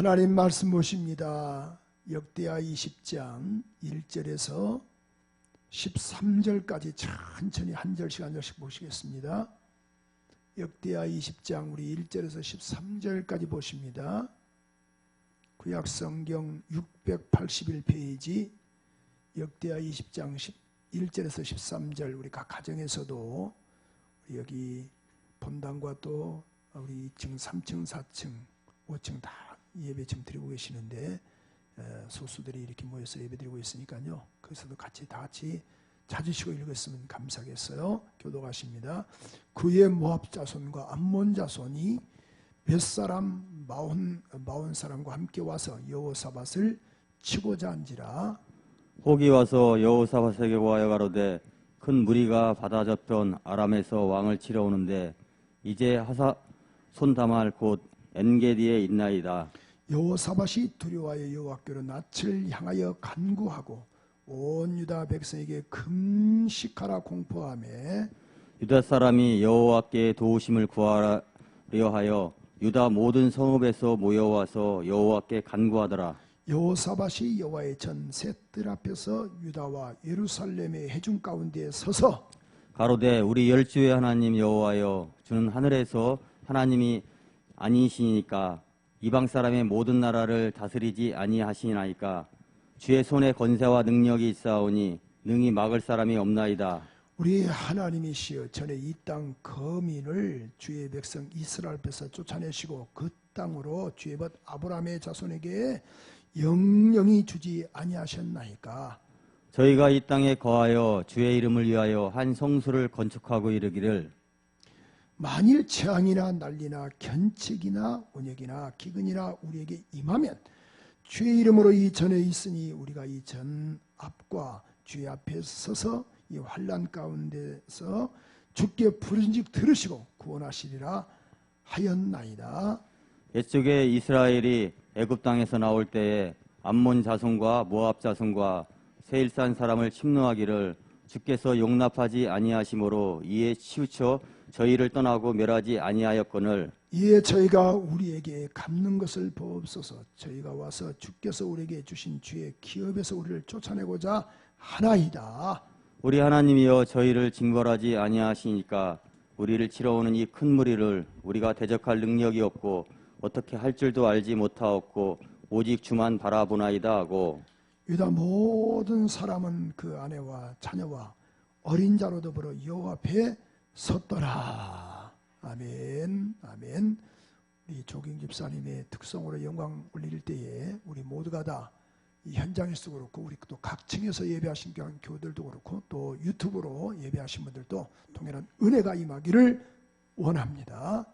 하나님 말씀 보십니다. 역대하 20장 1절에서 13절까지 천천히 한 절씩 한 절씩 보시겠습니다. 역대하 20장 우리 1절에서 13절까지 보십니다. 구약성경 681페이지 역대하 20장 1절에서 13절 우리 각 가정에서도 여기 본당과 또 우리 2층, 3층, 4층, 5층 다 예배 지금 드리고 계시는데 소수들이 이렇게 모여서 예배 드리고 있으니까요. 거기서도 같이 다 같이 찾으시고 읽었으면 감사하겠어요. 교독하십니다. 그의 모압 자손과 암몬 자손이 몇 사람 마흔 사람과 함께 와서 여호사밧을 치고자 한지라. 혹이 와서 여호사밧에게 구하여 가로되 큰 무리가 바다 저편 아람에서 왕을 치러 오는데 이제 하사 손다말 곧 엔게디에 있나이다. 여호사밧이 두려워하여 여호와께로 낯을 향하여 간구하고 온 유다 백성에게 금식하라 공포하며 유다 사람이 여호와께 도우심을 구하려 하여 유다 모든 성읍에서 모여와서 여호와께 간구하더라. 여호사밧이 여호와의 전 셋들 앞에서 유다와 예루살렘의 회중 가운데 서서 가로되 우리 열주의 하나님 여호와여 주는 하늘에서 하나님이 아니시니까 이방 사람의 모든 나라를 다스리지 아니하시나이까 주의 손에 권세와 능력이 있사오니 능히 막을 사람이 없나이다. 우리 하나님이시여 전에 이 땅 거민을 주의 백성 이스라엘 앞에서 쫓아내시고 그 땅으로 주의 벗 아브라함의 자손에게 영영히 주지 아니하셨나이까. 저희가 이 땅에 거하여 주의 이름을 위하여 한 성수를 건축하고 이르기를 만일 재앙이나 난리나 견책이나 온역이나 기근이나 우리에게 임하면 주의 이름으로 이 전에 있으니 우리가 이 전 앞과 주의 앞에 서서 이 환난 가운데서 주께 부르신즉 들으시고 구원하시리라 하였나이다. 옛적에 이스라엘이 애굽 땅에서 나올 때에 암몬 자손과 모압 자손과 세일산 사람을 침노하기를 주께서 용납하지 아니하심으로 이에 치우쳐 저희를 떠나고 멸하지 아니하였거늘 이에 저희가 우리에게 갚는 것을 보옵소서. 저희가 와서 주께서 우리에게 주신 주의 기업에서 우리를 쫓아내고자 하나이다. 우리 하나님이여 저희를 징벌하지 아니하시니까 우리를 치러 오는 이 큰 무리를 우리가 대적할 능력이 없고 어떻게 할 줄도 알지 못하옵고 오직 주만 바라보나이다 하고 유다 모든 사람은 그 아내와 자녀와 어린 자로 더불어 여호와 앞에 섰더라. 아멘. 아멘. 우리 조경 집사님의 특성으로 영광 올릴 때에 우리 모두가 다 이 현장에서도 그렇고 우리 또 각 층에서 예배하신 교우들도 그렇고 또 유튜브로 예배하신 분들도 동일한 은혜가 임하기를 원합니다.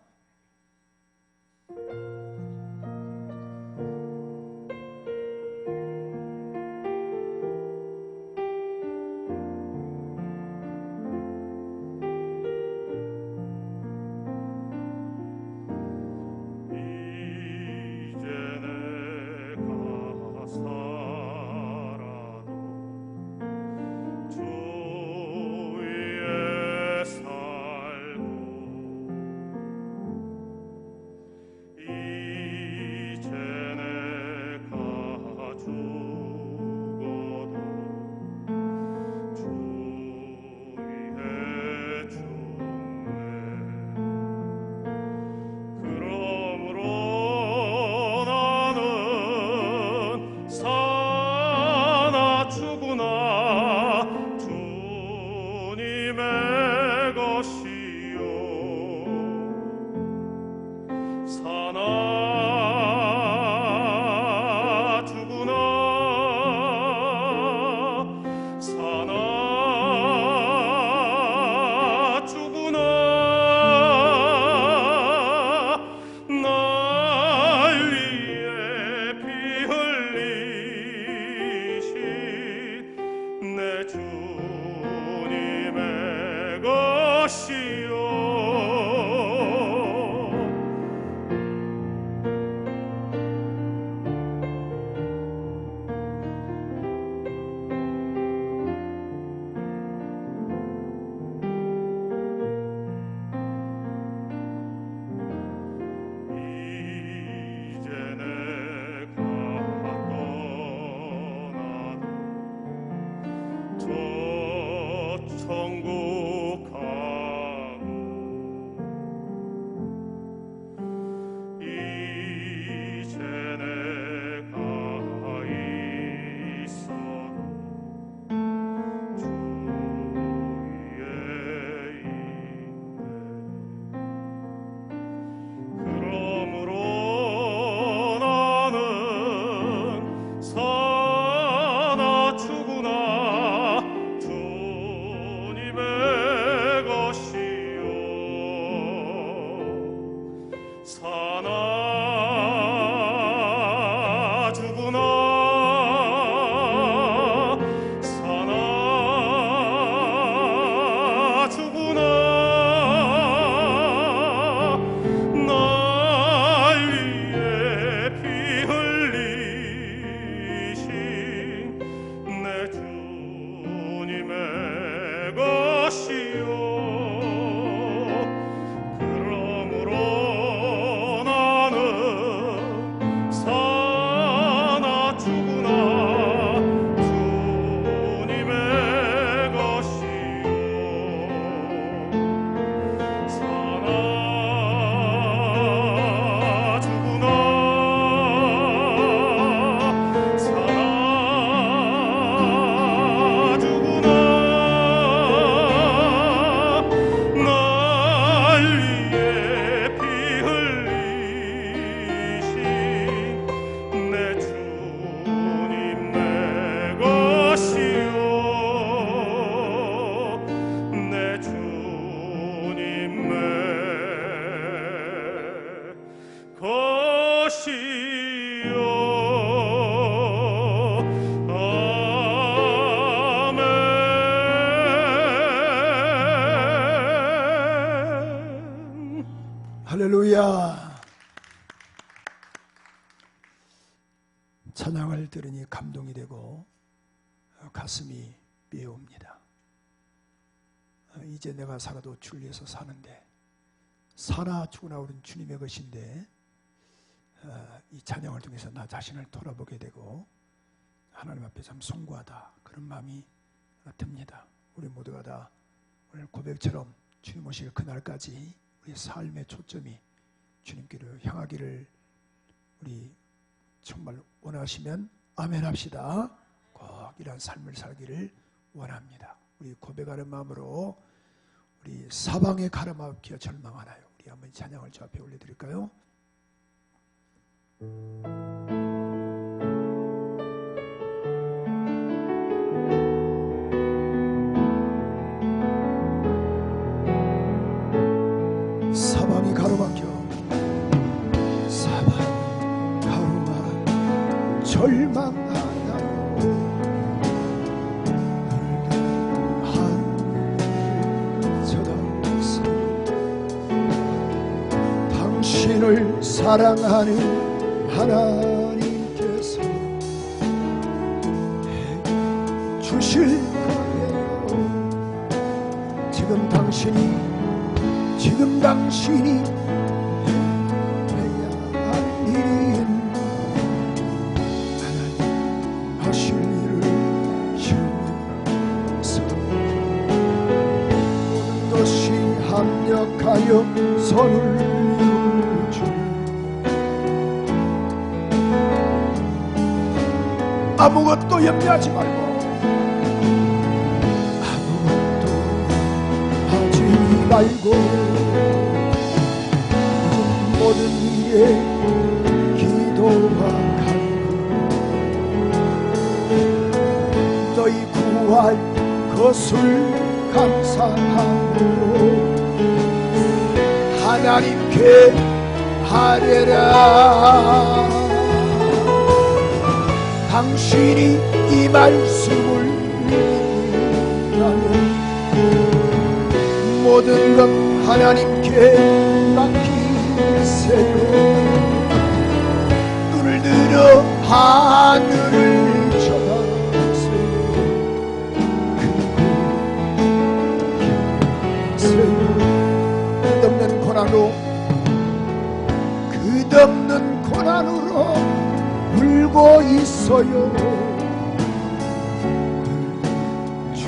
할렐루야. 찬양을 들으니 감동이 되고 가슴이 메옵니다. 이제 내가 살아도 주를 위해서 사는데, 사나 죽으나 우린 주님의 것인데, 이 찬양을 통해서 나 자신을 돌아보게 되고 하나님 앞에 참 송구하다, 그런 마음이 듭니다. 우리 모두가 다 오늘 고백처럼 주님 오실 그날까지 우리 삶의 초점이 주님께로 향하기를 우리 정말 원하시면 아멘 합시다. 꼭 이런 삶을 살기를 원합니다. 우리 고백하는 마음으로 우리 사방에 가로막혀 절망하나요? 우리 한번 찬양을 저 앞에 올려드릴까요? 사방이 가로막혀, 사방이 가로막혀 절망하나요? 쳐다보면서 당신을 사랑하는 하나님께서 주실 거예요. 지금 당신이 해야 할 일은 하나님 하실 일을 주면서 모든 것이 합력하여 선을 이루죠. 아무것도 염려하지 말고, 아무것도 하지 말고 모든 일에 기도와 간구, 너희 구할 것을 감사함으로 하나님께 하래라. 당신이 이 말씀을 믿는다면 모든 것 하나님께 맡기세요. 눈을 들어 하늘을 쳐다보세요. 끝없는 고난으로 울고 있어요. 주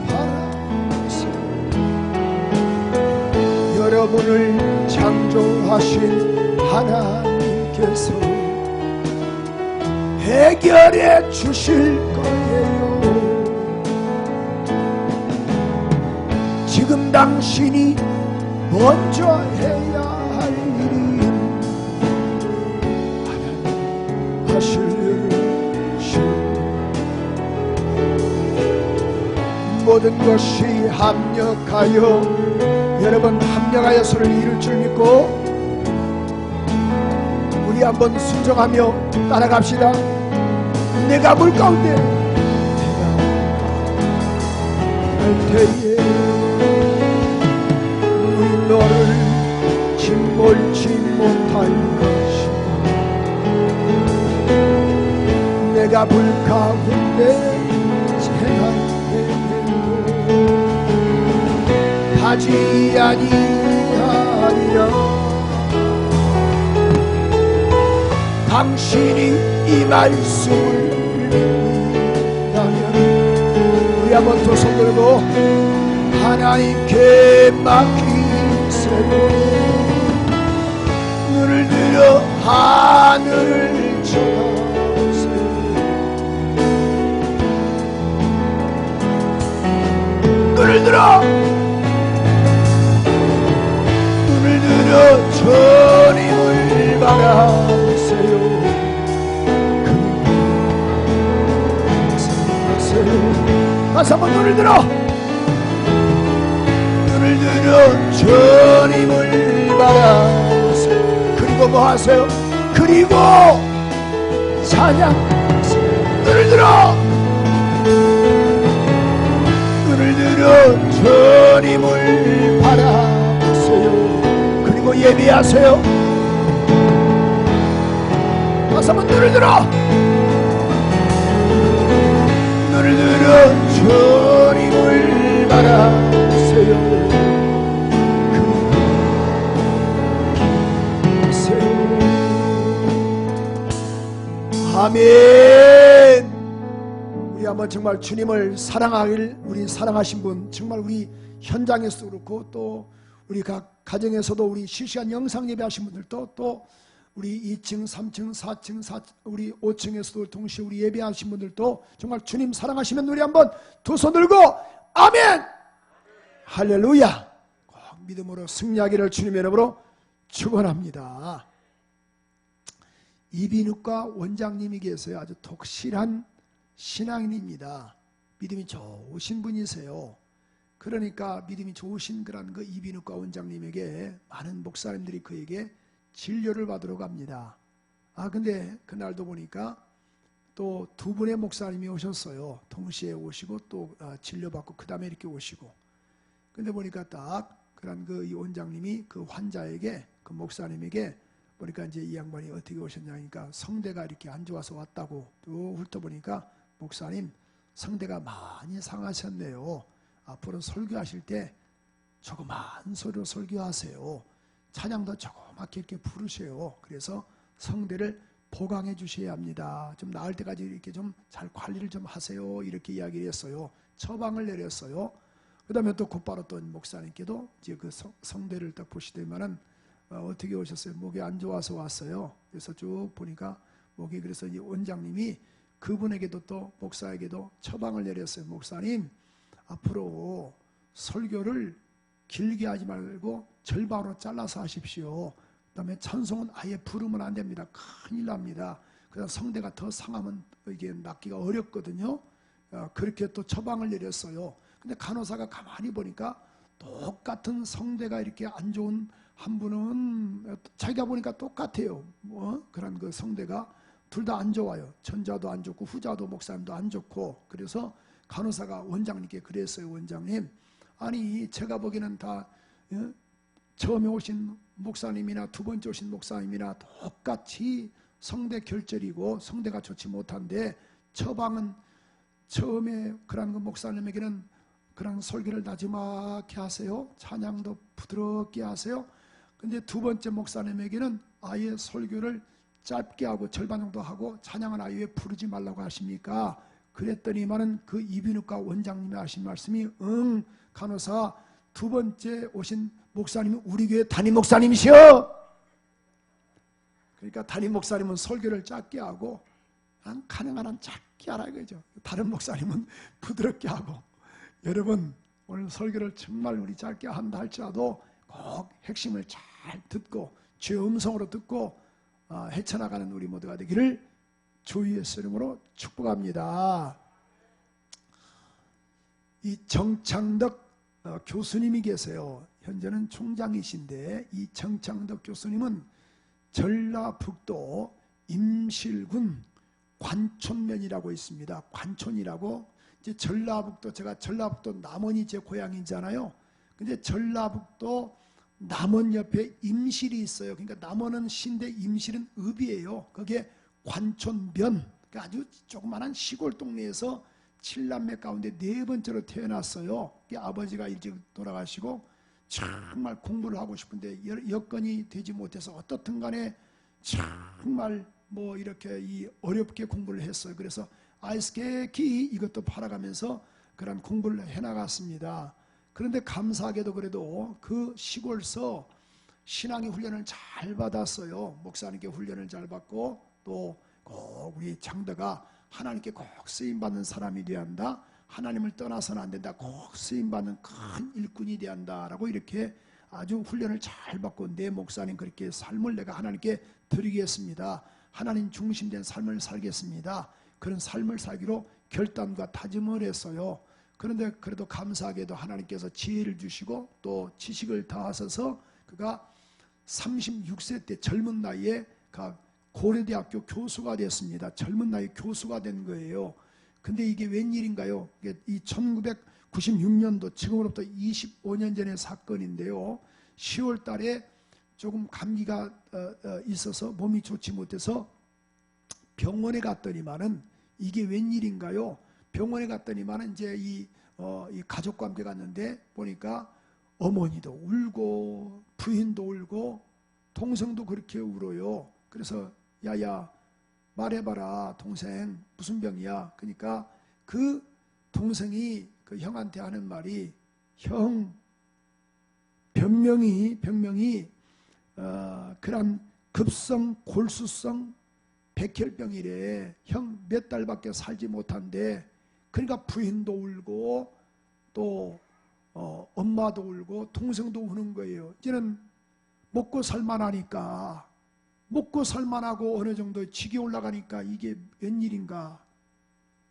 바라보세요. 여러분을 창조하신 하나님께서 해결해 주실 거예요. 지금 당신이 먼저 해야 할 일이 하나님 하실 일이시오. 모든 것이 합력하여, 여러분 합력하여 서를 이룰 줄 믿고 우리 한번 순종하며 따라갑시다. 내가 물 가운데 갈 때에 너를 짓몰지 못할 것이고, 내가 불 가운데 행할 때에도 하지 아니하리라. 당신이 이 말씀을 믿는다면 우리 한번 두 손 들고 하나님께 맡기세요. 눈을 들어 하늘을 쳐다보세요. 눈을 들어 주님을 바라보세요. 다시 한번 눈을 들어 주님을 바라보세요. 그리고 뭐 하세요? 그리고 찬양. 눈을 들어, 눈을 들어 주님을 바라보세요. 그리고 예배하세요. 다시 한번 눈을 들어, 눈을 들어 주님을 바라보세요. 아멘. 우리 한번 정말 주님을 사랑하길, 우리 사랑하신 분, 정말 우리 현장에서도 그렇고 또 우리 각 가정에서도 우리 실시간 영상 예배하신 분들도 또 우리 2층, 3층, 4층, 우리 5층에서도 동시에 우리 예배하신 분들도 정말 주님 사랑하시면 우리 한번 두 손 들고 아멘. 할렐루야. 꼭 믿음으로 승리하기를 주님의 이름으로 축원합니다. 이비인후과 원장님이 계세요. 아주 독실한 신앙인입니다. 믿음이 좋으신 분이세요. 그러니까 믿음이 좋으신 그런 그 이비인후과 원장님에게 많은 목사님들이 그에게 진료를 받으러 갑니다. 근데 그날도 보니까 또 두 분의 목사님이 오셨어요. 동시에 오시고 또 진료받고 그 다음에 이렇게 오시고. 근데 보니까 딱 그런 그 이 원장님이 그 환자에게, 그 목사님에게 보니까 이제 이 양반이 어떻게 오셨냐니까 성대가 이렇게 안 좋아서 왔다고. 또 훑어보니까 목사님 성대가 많이 상하셨네요. 앞으로 설교하실 때 조그만 소리로 설교하세요. 찬양도 조그맣게 이렇게 부르세요. 그래서 성대를 보강해 주셔야 합니다. 좀 나을 때까지 이렇게 좀 잘 관리를 좀 하세요. 이렇게 이야기를 했어요. 처방을 내렸어요. 그 다음에 또 곧바로 또 목사님께도 이제 그 성대를 딱 보시더니만은 어떻게 오셨어요? 목이 안 좋아서 왔어요. 그래서 쭉 보니까 목이, 그래서 이 원장님이 그분에게도 또 목사에게도 처방을 내렸어요. 목사님, 앞으로 설교를 길게 하지 말고 절반으로 잘라서 하십시오. 그 다음에 찬송은 아예 부르면 안 됩니다. 큰일 납니다. 그래서 성대가 더 상하면 이게 낫기가 어렵거든요. 그렇게 또 처방을 내렸어요. 근데 간호사가 가만히 보니까 똑같은 성대가 이렇게 안 좋은 한 분은 자기가 보니까 똑같아요. 그런 그 성대가 둘 다 안 좋아요. 전자도 안 좋고 후자도 목사님도 안 좋고. 그래서 간호사가 원장님께 그랬어요. 원장님, 아니 제가 보기에는 다 처음에 오신 목사님이나 두 번째 오신 목사님이나 똑같이 성대 결절이고 성대가 좋지 못한데 처방은 처음에 그런 그 목사님에게는 그런 설교를 나지막히 하세요. 찬양도 부드럽게 하세요. 근데 두 번째 목사님에게는 아예 설교를 짧게 하고 절반 정도 하고 찬양은 아예 부르지 말라고 하십니까? 그랬더니만은 그 이비인후과 원장님이 하신 말씀이, 간호사, 두 번째 오신 목사님은 우리 교회 담임 목사님이시여. 그러니까 담임 목사님은 설교를 짧게 하고 가능한 한 짧게 하라 이거죠. 다른 목사님은 부드럽게 하고. 여러분, 오늘 설교를 정말 우리 짧게 한다 할지라도 꼭 핵심을 잘 듣고 주의 음성으로 듣고 헤쳐나가는 우리 모두가 되기를 주 예수 이름으로 축복합니다. 이 정창덕 교수님이 계세요. 현재는 총장이신데 이 정창덕 교수님은 전라북도 임실군 관촌면이라고 있습니다. 관촌이라고, 이제 전라북도, 제가 전라북도 남원이 제 고향이잖아요. 근데 전라북도 남원 옆에 임실이 있어요. 그러니까 남원은 시인데 임실은 읍이에요. 거기에 관촌면, 그러니까 아주 조그마한 시골 동네에서 7남매 가운데 네 번째로 태어났어요. 아버지가 일찍 돌아가시고 정말 공부를 하고 싶은데 여건이 되지 못해서 어떻든 간에 정말 뭐 이렇게 어렵게 공부를 했어요. 그래서 아이스케키 이것도 팔아가면서 그런 공부를 해나갔습니다. 그런데 감사하게도 그래도 그 시골서 신앙의 훈련을 잘 받았어요. 목사님께 훈련을 잘 받고 또 꼭 우리 장대가 하나님께 꼭 쓰임받는 사람이 되어야 한다. 하나님을 떠나서는 안 된다. 꼭 쓰임받는 큰 일꾼이 되어야 한다라고 이렇게 아주 훈련을 잘 받고 내 목사님 그렇게 삶을 내가 하나님께 드리겠습니다. 하나님 중심된 삶을 살겠습니다. 그런 삶을 살기로 결단과 다짐을 했어요. 그런데 그래도 감사하게도 하나님께서 지혜를 주시고 또 지식을 더하셔서 그가 36세 때 젊은 나이에 고려대학교 교수가 됐습니다. 젊은 나이 교수가 된 거예요. 근데 이게 웬일인가요? 이 1996년도 지금으로부터 25년 전의 사건인데요. 10월 달에 조금 감기가 있어서 몸이 좋지 못해서 병원에 갔더니만은 이게 웬일인가요? 병원에 갔더니만은 이제 이 가족과 함께 갔는데 보니까 어머니도 울고 부인도 울고 동생도 그렇게 울어요. 그래서 야야 말해봐라 동생 무슨 병이야? 그러니까 그 동생이 그 형한테 하는 말이 형 병명이 그런 급성 골수성 백혈병이래. 형 몇 달밖에 살지 못한대. 그러니까 부인도 울고 또 엄마도 울고 동생도 우는 거예요. 이제는 먹고 살만하니까 먹고 살만하고 어느 정도 직이 올라가니까 이게 웬일인가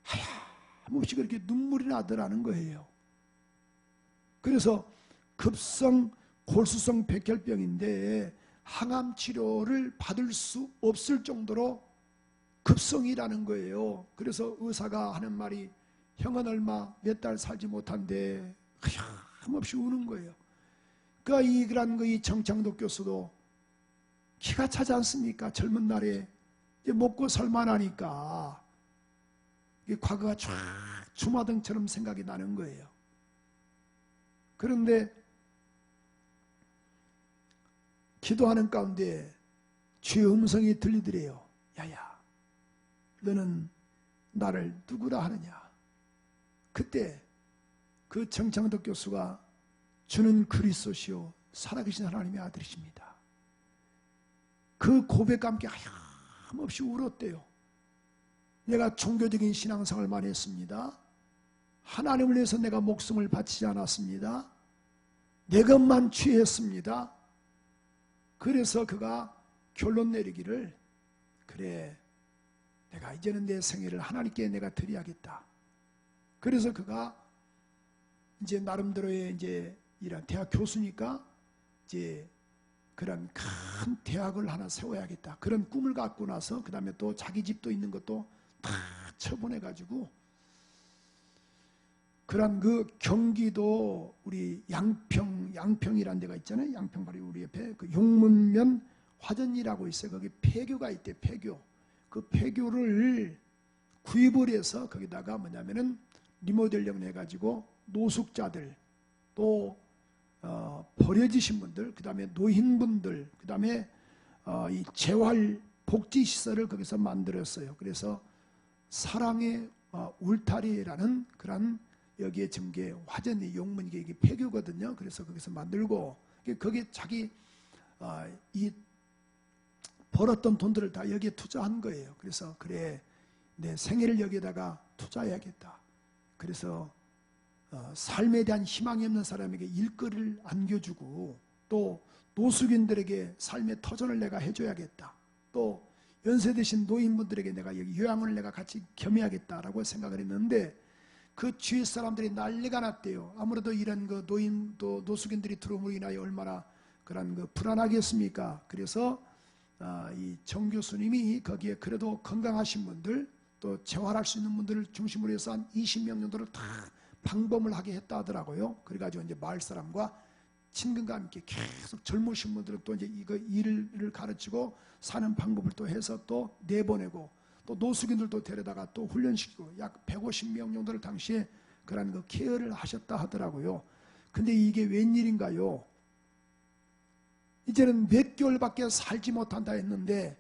하염없이 그렇게 눈물이 나더라는 거예요. 그래서 급성 골수성 백혈병인데 항암 치료를 받을 수 없을 정도로 급성이라는 거예요. 그래서 의사가 하는 말이 형은 얼마 몇 달 살지 못한데 하염없이 우는 거예요. 그러니까 이 정창덕 교수도 기가 차지 않습니까? 젊은 날에 이제 먹고 살만하니까 과거가 쫙 주마등처럼 생각이 나는 거예요. 그런데 기도하는 가운데 주의 음성이 들리더래요. 야야 너는 나를 누구라 하느냐. 그때 그 정창덕 교수가 주는 그리스도시요 살아계신 하나님의 아들이십니다. 그 고백과 함께 하염없이 울었대요. 내가 종교적인 신앙생활만 했습니다. 하나님을 위해서 내가 목숨을 바치지 않았습니다. 내 것만 취했습니다. 그래서 그가 결론 내리기를 그래 내가 이제는 내 생애를 하나님께 내가 드려야겠다. 그래서 그가 이제 나름대로의 이제 이런 대학 교수니까 이제 그런 큰 대학을 하나 세워야겠다. 그런 꿈을 갖고 나서 그 다음에 또 자기 집도 있는 것도 다 처분해가지고 그런 그 경기도 우리 양평이라는 데가 있잖아요. 양평 바로 우리 옆에 그 용문면 화전이라고 있어요. 거기 폐교가 있대. 폐교. 그 폐교를 구입을 해서 거기다가 뭐냐면은 리모델링 해가지고 노숙자들 또 버려지신 분들, 그 다음에 노인분들, 그 다음에 이 재활복지시설을 거기서 만들었어요. 그래서 사랑의 울타리라는 그런 여기에 증계 화전이 용문 이게 폐교거든요. 그래서 거기서 만들고 거기에 자기 이 벌었던 돈들을 다 여기에 투자한 거예요. 그래서 그래 내 생애를 여기에다가 투자해야겠다. 그래서 삶에 대한 희망이 없는 사람에게 일거리를 안겨주고 또 노숙인들에게 삶의 터전을 내가 해줘야겠다. 또 연세 드신 노인분들에게 내가 여기 요양원을 내가 같이 겸해야겠다라고 생각을 했는데 그 주위 사람들이 난리가 났대요. 아무래도 이런 그 노인 또 노숙인들이 들어옴으로 인하여 얼마나 그런 그 불안하겠습니까? 그래서 이 정 교수님이 거기에 그래도 건강하신 분들 또 재활할 수 있는 분들을 중심으로 해서 한 20명 정도를 다 방범을 하게 했다 하더라고요. 그래가지고 이제 마을 사람과 친근과 함께 계속 젊으신 분들은 또 이제 이거 일을 가르치고 사는 방법을 또 해서 또 내보내고 또 노숙인들도 데려다가 또 훈련시키고 약 150명 정도를 당시에 그런 그 케어를 하셨다 하더라고요. 근데 이게 웬일인가요? 이제는 몇 개월밖에 살지 못한다 했는데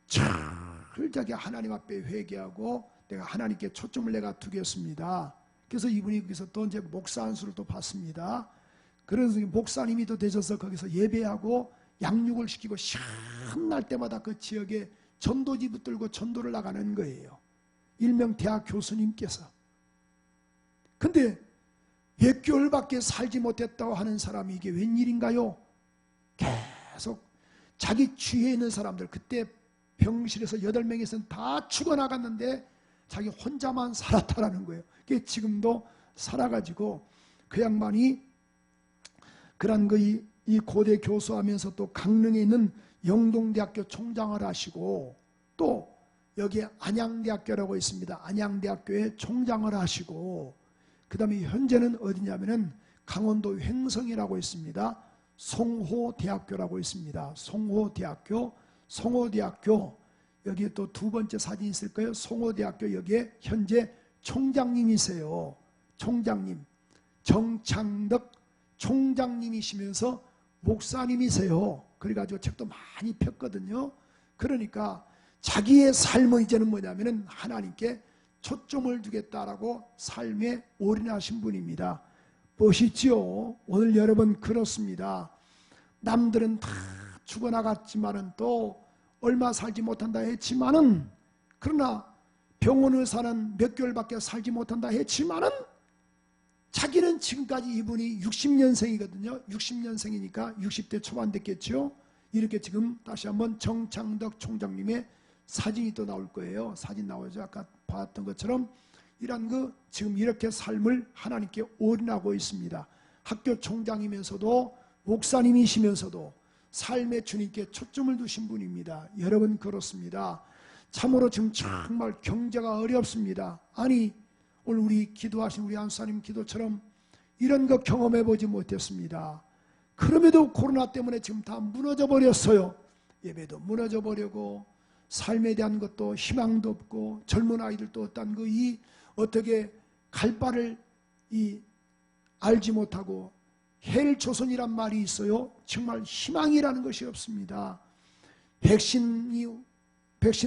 철저하게 하나님 앞에 회개하고 내가 하나님께 초점을 내가 두겠습니다. 그래서 이분이 거기서 또 이제 목사 안수를 또 받습니다. 그래서 목사님이 또 되셔서 거기서 예배하고 양육을 시키고 시험 날 때마다 그 지역에 전도지 붙들고 전도를 나가는 거예요. 일명 대학 교수님께서. 근데 몇 개월밖에 살지 못했다고 하는 사람이 이게 웬일인가요? 계속 자기 주위에 있는 사람들 그때 병실에서 8명에서는 다 죽어나갔는데 자기 혼자만 살았다라는 거예요. 그게 지금도 살아가지고 그 양반이 그런 이 고대 교수하면서 또 강릉에 있는 영동대학교 총장을 하시고 또 여기 안양대학교라고 있습니다. 안양대학교의 총장을 하시고 그 다음에 현재는 어디냐면은 강원도 횡성이라고 있습니다. 송호대학교라고 있습니다. 송호대학교 여기 또 두 번째 사진 있을 거예요. 송호대학교 여기에 현재 총장님이세요. 총장님 정창덕 총장님이시면서 목사님이세요. 그래가지고 책도 많이 폈거든요. 그러니까 자기의 삶은 이제는 뭐냐면은 하나님께 초점을 두겠다라고 삶에 올인하신 분입니다. 멋있지요? 오늘 여러분 그렇습니다. 남들은 다 죽어나갔지만은 또 얼마 살지 못한다 했지만은 그러나 병원 의사는 몇 개월밖에 살지 못한다 했지만은 자기는 지금까지 이분이 60년생이거든요. 60년생이니까 60대 초반 됐겠죠. 이렇게 지금 다시 한번 정창덕 총장님의 사진이 또 나올 거예요. 사진 나오죠. 아까 봤던 것처럼 이런 지금 이렇게 삶을 하나님께 올인하고 있습니다. 학교 총장이면서도 목사님이시면서도 삶의 주님께 초점을 두신 분입니다. 여러분 그렇습니다. 참으로 지금 정말 경제가 어렵습니다. 아니 오늘 우리 기도하신 우리 안수사님 기도처럼 이런 거 경험해 보지 못했습니다. 그럼에도 코로나 때문에 지금 다 무너져 버렸어요. 예배도 무너져 버리고 삶에 대한 것도 희망도 없고 젊은 아이들도 어떤 어떻게 갈 바를 알지 못하고 헬조선이란 말이 있어요. 정말 희망이라는 것이 없습니다. 백신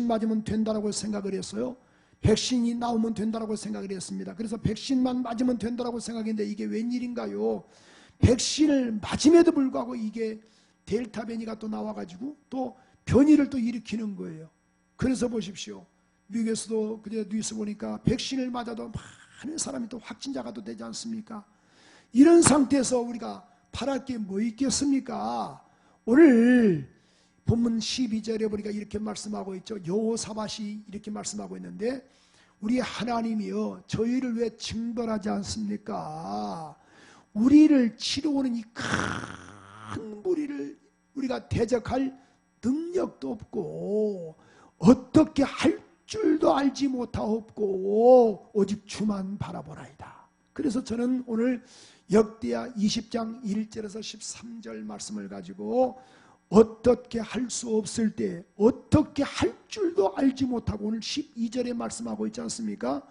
맞으면 된다고 생각을 했어요. 백신이 나오면 된다고 생각을 했습니다. 그래서 백신만 맞으면 된다고 생각했는데 이게 웬일인가요? 백신을 맞음에도 불구하고 이게 델타 변이가 또 나와가지고 또 변이를 또 일으키는 거예요. 그래서 보십시오. 미국에서도 그제 뉴스 보니까 백신을 맞아도 많은 사람이 또 확진자가 또 되지 않습니까? 이런 상태에서 우리가 바랄 게 뭐 있겠습니까? 오늘 본문 12절에 보니까 이렇게 말씀하고 있죠. 여호사밧이 이렇게 말씀하고 있는데 우리 하나님이여 저희를 왜 징벌하지 않습니까? 우리를 치러오는 이 큰 무리를 우리가 대적할 능력도 없고 어떻게 할 줄도 알지 못하옵고 오직 주만 바라보나이다. 그래서 저는 오늘 역대하 20장 1절에서 13절 말씀을 가지고 어떻게 할 수 없을 때 어떻게 할 줄도 알지 못하고 오늘 12절에 말씀하고 있지 않습니까?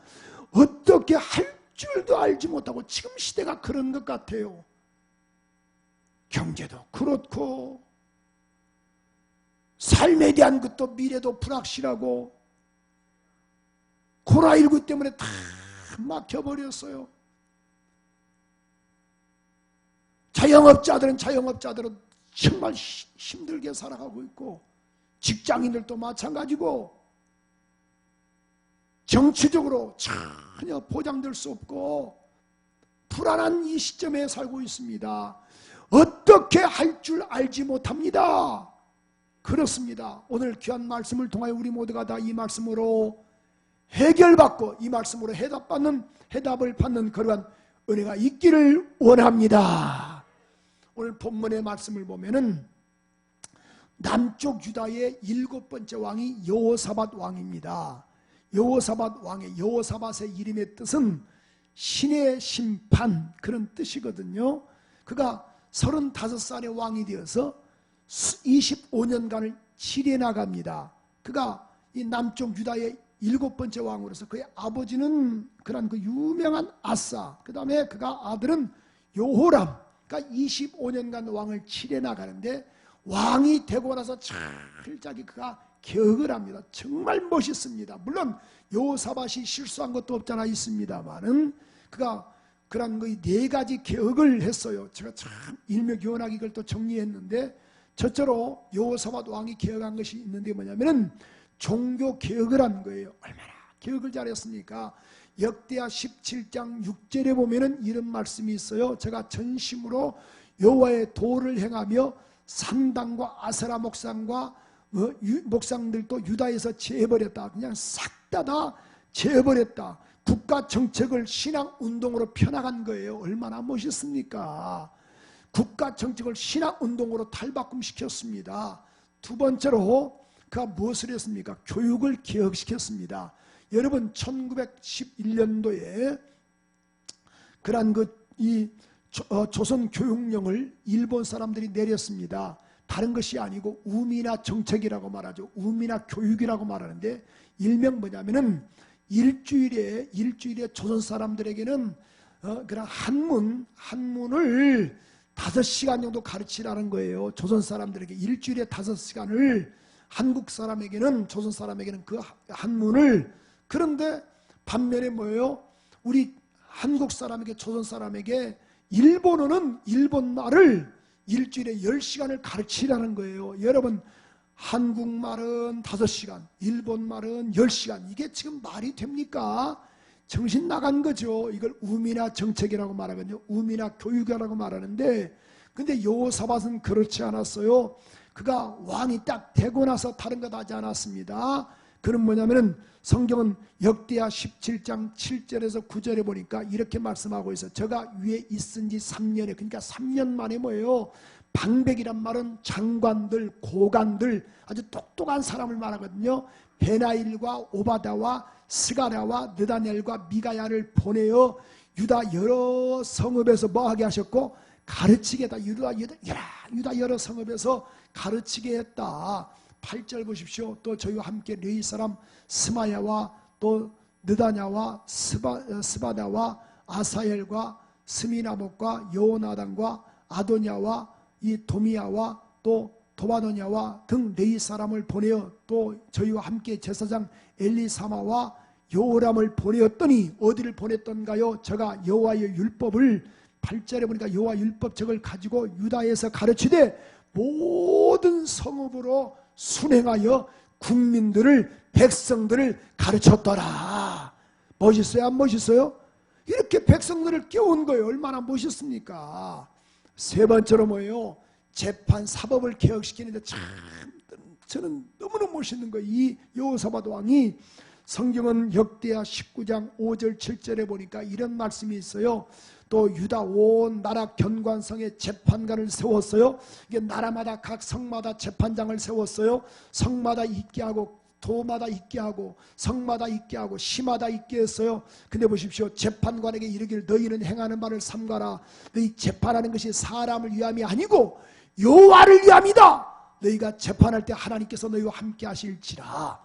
어떻게 할 줄도 알지 못하고 지금 시대가 그런 것 같아요. 경제도 그렇고 삶에 대한 것도 미래도 불확실하고 코로나19 때문에 다 막혀버렸어요. 자영업자들은 정말 힘들게 살아가고 있고 직장인들도 마찬가지고 정치적으로 전혀 보장될 수 없고 불안한 이 시점에 살고 있습니다. 어떻게 할 줄 알지 못합니다. 그렇습니다. 오늘 귀한 말씀을 통하여 우리 모두가 다 이 말씀으로 해결받고 이 말씀으로 해답을 받는 그러한 은혜가 있기를 원합니다. 오늘 본문의 말씀을 보면은 남쪽 유다의 7번째 왕이 여호사밧 왕입니다. 여호사밧의 이름의 뜻은 신의 심판 그런 뜻이거든요. 그가 35살의 왕이 되어서 25년간을 치리해 나갑니다. 그가 이 남쪽 유다의 7번째 왕으로서 그의 아버지는 그런 유명한 아사, 그 다음에 그가 아들은 요호람, 그러니까 25년간 왕을 치러해 나가는데 왕이 되고 나서 철저하게 그가 개혁을 합니다. 정말 멋있습니다. 물론 여호사밧이 실수한 것도 없잖아 있습니다만은 그가 그런 4가지 개혁을 했어요. 제가 참 일묘기원하게 이걸 또 정리했는데 첫째로 여호사밧 왕이 개혁한 것이 있는데 뭐냐면은 종교 개혁을 한 거예요. 얼마나 개혁을 잘했습니까? 역대하 17장 6절에 보면은 이런 말씀이 있어요. 제가 전심으로 여호와의 도를 행하며 산당과 아세라 목상과 목상들도 유다에서 제해버렸다. 그냥 싹 다 제해버렸다. 국가 정책을 신앙 운동으로 펴나간 거예요. 얼마나 멋있습니까? 국가 정책을 신앙 운동으로 탈바꿈시켰습니다. 두 번째로 그가 무엇을 했습니까? 교육을 개혁시켰습니다. 여러분 1911년도에 그러한 조선 교육령을 일본 사람들이 내렸습니다. 다른 것이 아니고 우미나 정책이라고 말하죠. 우미나 교육이라고 말하는데 일명 뭐냐면은 일주일에 조선 사람들에게는 그런 한문을 5시간 정도 가르치라는 거예요. 조선 사람들에게 일주일에 5시간을 한국 사람에게는 조선 사람에게는 그 한문을. 그런데 반면에 뭐예요? 우리 한국 사람에게 조선 사람에게 일본어는 일본 말을 일주일에 10시간을 가르치라는 거예요. 여러분 한국말은 5시간, 일본말은 10시간. 이게 지금 말이 됩니까? 정신 나간 거죠. 이걸 우미나 정책이라고 말하거든요. 우미나 교육이라고 말하는데, 근데 여호사밧은 그렇지 않았어요. 그가 왕이 딱 되고 나서 다른 것 하지 않았습니다. 그는 뭐냐면은 성경은 역대하 17장 7절에서 9절에 보니까 이렇게 말씀하고 있어요. 저가 위에 있은 지 3년에, 그러니까 3년 만에 뭐예요? 방백이란 말은 장관들, 고관들, 아주 똑똑한 사람을 말하거든요. 베나일과 오바다와 스가랴와 느다넬과 미가야를 보내어 유다 여러 성읍에서 뭐하게 하셨고 가르치게 했다. 유다 여러 성읍에서 가르치게 했다. 8절 보십시오. 또 저희와 함께 레위 사람 스마야와 또 느다냐와 스바다와 아사엘과 스미나목과 여호나단과 아도냐와 이 도미야와 또 도바도냐와 등 레위 사람을 보내어 또 저희와 함께 제사장 엘리사마와 요람을 보내었더니 어디를 보냈던가요? 저가 여호와의 율법을 8절에 보니까 여호와 율법책을 가지고 유다에서 가르치되 모든 성읍으로 순행하여 국민들을 백성들을 가르쳤더라. 멋있어요? 안 멋있어요? 이렇게 백성들을 깨운 거예요. 얼마나 멋있습니까? 세 번째로 뭐예요? 재판 사법을 개혁시키는데 참 저는 너무너무 멋있는 거예요. 이 여호사밧 왕이 성경은 역대하 19장 5절 7절에 보니까 이런 말씀이 있어요. 또 유다 온 나라 견관성에 재판관을 세웠어요. 이게 나라마다 각 성마다 재판장을 세웠어요. 성마다 있게 하고 도마다 있게 하고 성마다 있게 하고 시마다 있게 했어요. 근데 보십시오. 재판관에게 이르기를 너희는 행하는 말을 삼가라. 너희 재판하는 것이 사람을 위함이 아니고 여호와를 위함이다. 너희가 재판할 때 하나님께서 너희와 함께 하실지라.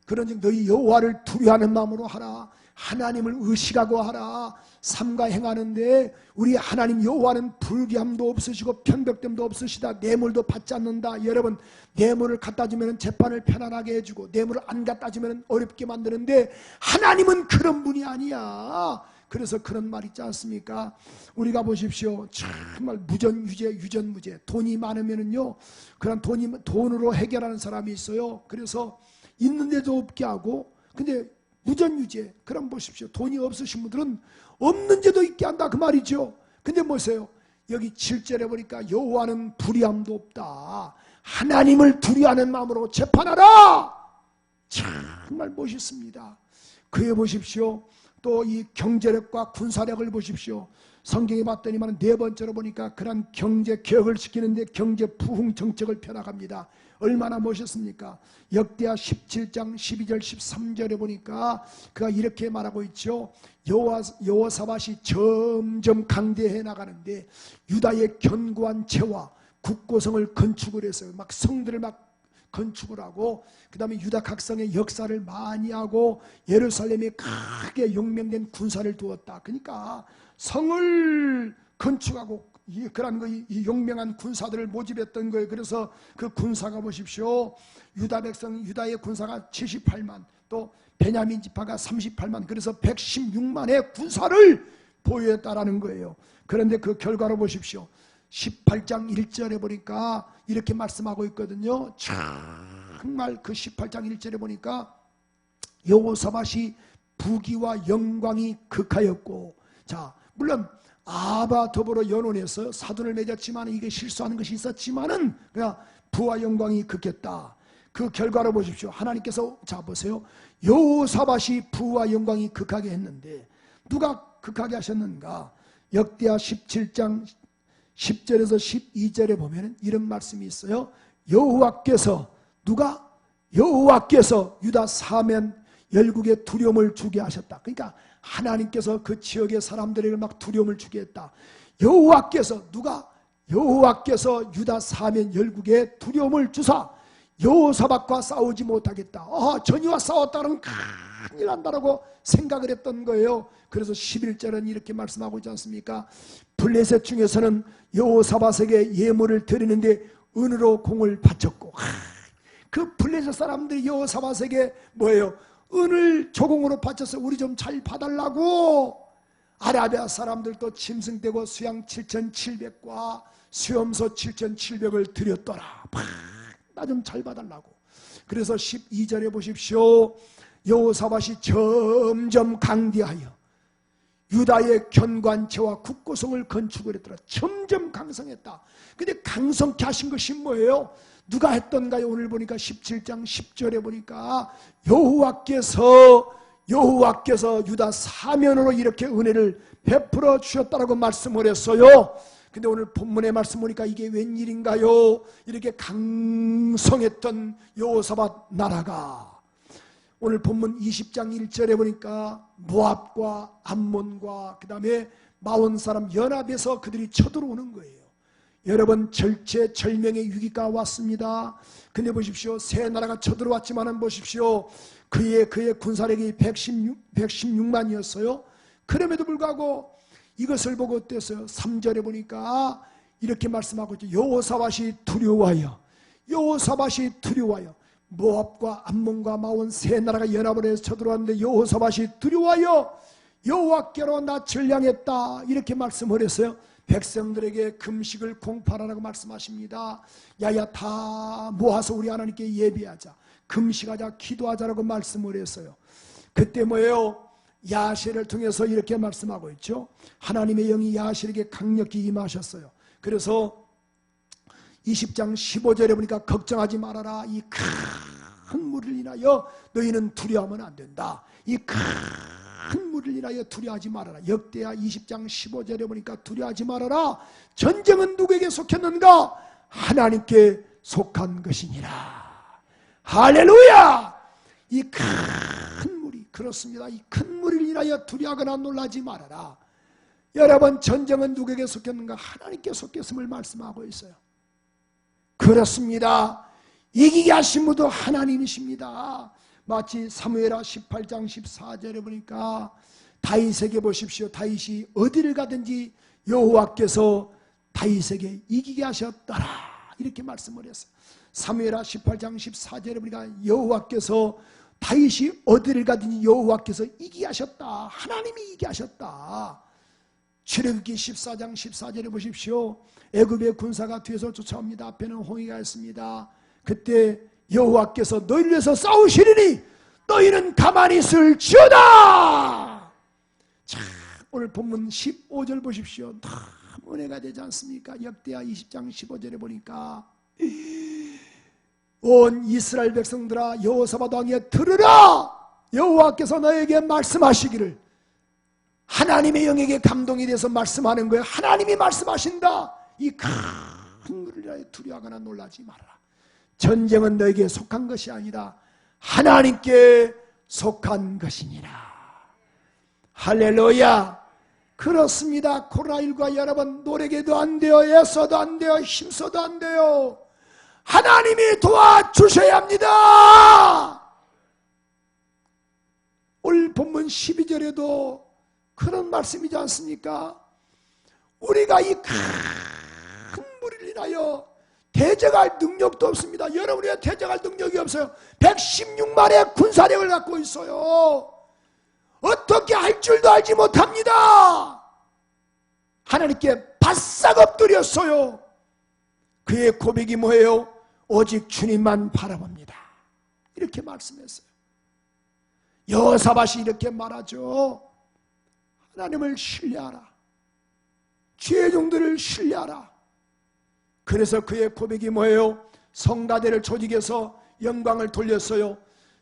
그런즉 너희 여호와를 두려워하는 마음으로 하라. 하나님을 의식하고 하라. 삼가 행하는데 우리 하나님 여호와는 불의함도 없으시고 편벽됨도 없으시다. 뇌물도 받지 않는다. 여러분 뇌물을 갖다 주면 재판을 편안하게 해주고 뇌물을 안 갖다 주면 어렵게 만드는데 하나님은 그런 분이 아니야. 그래서 그런 말 있지 않습니까? 우리가 보십시오. 정말 무전유죄 유전무죄. 돈이 많으면은요 그런 돈으로 해결하는 사람이 있어요. 그래서 있는데도 없게 하고 근데 무전유죄. 그럼 보십시오. 돈이 없으신 분들은 없는 죄도 있게 한다 그 말이죠. 근데 뭐세요? 여기 7절에 보니까 여호와는 불의함도 없다. 하나님을 두려워하는 마음으로 재판하라. 정말 멋있습니다. 그에 보십시오. 또 이 경제력과 군사력을 보십시오. 성경에 봤더니만 네 번째로 보니까 그런 경제 개혁을 시키는데 경제 부흥 정책을 펴나갑니다. 얼마나 멋있습니까? 역대하 17장 12절 13절에 보니까 그가 이렇게 말하고 있죠. 여호사밧이 점점 강대해 나가는데 유다의 견고한 재와 국고성을 건축을 했어요. 막 성들을 막 건축을 하고 그 다음에 유다 각성의 역사를 많이 하고 예루살렘에 크게 용맹된 군사를 두었다. 그러니까 성을 건축하고 그런 이 용맹한 군사들을 모집했던 거예요. 그래서 그 군사가 보십시오. 유다 백성 유다의 군사가 78만 또 베냐민 지파가 38만 그래서 116만의 군사를 보유했다라는 거예요. 그런데 그 결과로 보십시오. 18장 1절에 보니까 이렇게 말씀하고 있거든요. 정말 그 18장 1절에 보니까 여호사밧이 부귀와 영광이 극하였고 자 물론 아바 더불어 연혼해서 사돈을 맺었지만 이게 실수하는 것이 있었지만은 그냥 부와 영광이 극했다. 그 결과로 보십시오. 하나님께서 자 보세요. 여호사밧이 부와 영광이 극하게 했는데 누가 극하게 하셨는가? 역대하 17장 10절에서 12절에 보면 이런 말씀이 있어요. 여호와께서 누가? 여호와께서 유다 사면 열국에 두려움을 주게 하셨다. 그러니까 하나님께서 그 지역의 사람들에게 막 두려움을 주게 했다. 여호와께서 누가? 여호와께서 유다 사면 열국에 두려움을 주사 여호사밧과 싸우지 못하겠다. 전이와 싸웠다면 큰일 난다라고 생각을 했던 거예요. 그래서 11절은 이렇게 말씀하고 있지 않습니까? 블레셋 중에서는 여호사밧에게 예물을 드리는데 은으로 공을 바쳤고, 그 블레셋 사람들이 여호사밧에게 뭐예요? 은을 조공으로 바쳐서 우리 좀 잘 봐달라고. 아라비아 사람들도 짐승 떼고 수양 7,700과 수염소 7,700을 드렸더라. 나 좀 잘 봐달라고. 그래서 12절에 보십시오. 여호사밧이 점점 강대하여 유다의 견관체와 국고성을 건축을 했더라. 점점 강성했다. 근데 강성케 하신 것이 뭐예요? 누가 했던가요? 오늘 보니까 17장 10절에 보니까 여호와께서 유다 사면으로 이렇게 은혜를 베풀어 주셨다라고 말씀을 했어요. 근데 오늘 본문의 말씀 보니까 이게 웬일인가요? 이렇게 강성했던 여호사밧 나라가 오늘 본문 20장 1절에 보니까 모압과 암몬과 그 다음에 마온 사람 연합해서 그들이 쳐들어오는 거예요. 여러분, 절체절명의 위기가 왔습니다. 근데 보십시오. 세 나라가 쳐들어왔지만은 보십시오. 그의 군사력이 116만이었어요. 그럼에도 불구하고 이것을 보고 어땠어요? 3절에 보니까 이렇게 말씀하고 있죠. 여호사밧이 두려워하여 모압과 암몬과 마온 세 나라가 연합을 해서 쳐들어왔는데 여호사밧이 두려워하여 여호와께로 낯을 향했다. 이렇게 말씀을 했어요. 백성들에게 금식을 공포하라고 말씀하십니다. 야야 다 모아서 우리 하나님께 예배하자, 금식하자, 기도하자라고 말씀을 했어요. 그때 뭐예요? 야실을 통해서 이렇게 말씀하고 있죠. 하나님의 영이 야실에게 강력히 임하셨어요. 그래서 20장 15절에 보니까 걱정하지 말아라. 이 큰 물을 인하여 너희는 두려워하면 안 된다. 이 큰 물을 인하여 두려워하지 말아라. 역대하 20장 15절에 보니까 두려워하지 말아라. 전쟁은 누구에게 속했는가? 하나님께 속한 것이니라. 할렐루야! 이 큰 물이 그렇습니다. 이 큰 물을 인하여 두려워하거나 놀라지 말아라. 여러분, 전쟁은 누구에게 속했는가? 하나님께 속했음을 말씀하고 있어요. 그렇습니다. 이기게 하신 분도 하나님이십니다. 마치 사무엘하 18장 14절에 보니까 다윗에게 보십시오. 다윗이 어디를 가든지 여호와께서 다윗에게 이기게 하셨더라. 이렇게 말씀을 했어요. 사무엘하 18장 14절에 보니까 여호와께서 다윗이 어디를 가든지 여호와께서 이기게 하셨다. 하나님이 이기게 하셨다. 출애굽기 14장 14절에 보십시오. 애굽의 군사가 뒤에서 쫓아옵니다. 앞에는 홍해가 있습니다. 그때 여호와께서 너희를 위해서 싸우시리니 너희는 가만히 있을지어다. 자, 오늘 본문 15절 보십시오. 너무 은혜가 되지 않습니까? 역대하 20장 15절에 보니까 온 이스라엘 백성들아 여호사밧 왕에 들으라. 여호와께서 너에게 말씀하시기를. 하나님의 영에게 감동이 돼서 말씀하는 거예요. 하나님이 말씀하신다. 이 큰 물을 인하여 두려워하거나 놀라지 말아라. 전쟁은 너에게 속한 것이 아니라 하나님께 속한 것이니라. 할렐루야. 그렇습니다. 코로나19가 여러분 노래계도 안 돼요. 애써도 안 돼요. 힘써도 안 돼요. 하나님이 도와주셔야 합니다. 오늘 본문 12절에도 그런 말씀이지 않습니까? 우리가 이 큰 물을 인하여 대적할 능력도 없습니다. 여러분이 대적할 능력이 없어요. 116만의 군사력을 갖고 있어요. 어떻게 할 줄도 알지 못합니다. 하나님께 바싹 엎드렸어요. 그의 고백이 뭐예요? 오직 주님만 바라봅니다. 이렇게 말씀했어요. 여호사밧이 이렇게 말하죠. 하나님을 신뢰하라. 주의 종들을 신뢰하라. 그래서 그의 고백이 뭐예요? 성가대를 조직해서 영광을 돌렸어요.